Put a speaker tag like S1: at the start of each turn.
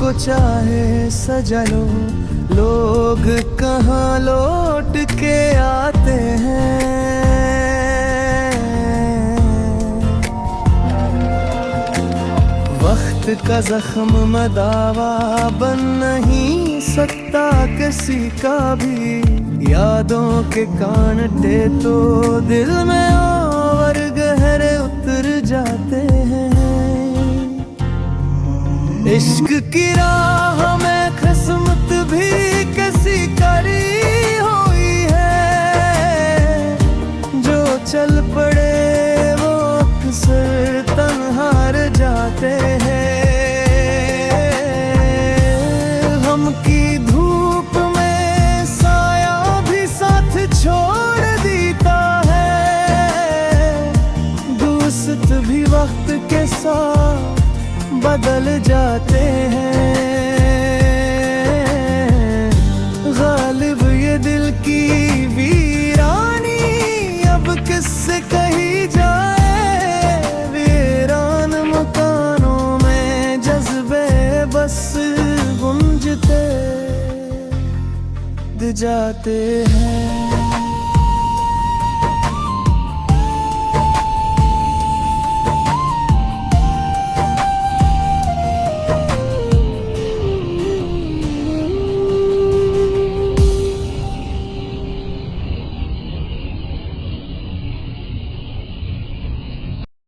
S1: को चाहे सजा लो, लोग कहाँ लौट के आते हैं। वक्त का जख्म मदावा बन नहीं सकता किसी का भी, यादों के कांटे तो दिल में और गहरे उतर जाते हैं। इश्क की राह में किस्मत भी किसी करी हुई है, जो चल पड़े वो अक्सर तन्हा रह जाते हैं। हम की धूप में साया भी साथ छोड़ देता है, दोस्त भी वक्त के साथ बदल जाते हैं। गालिब ये दिल की वीरानी अब किससे कही जाए, वीरान मकानों में जज्बे बस गूंजते जाते हैं।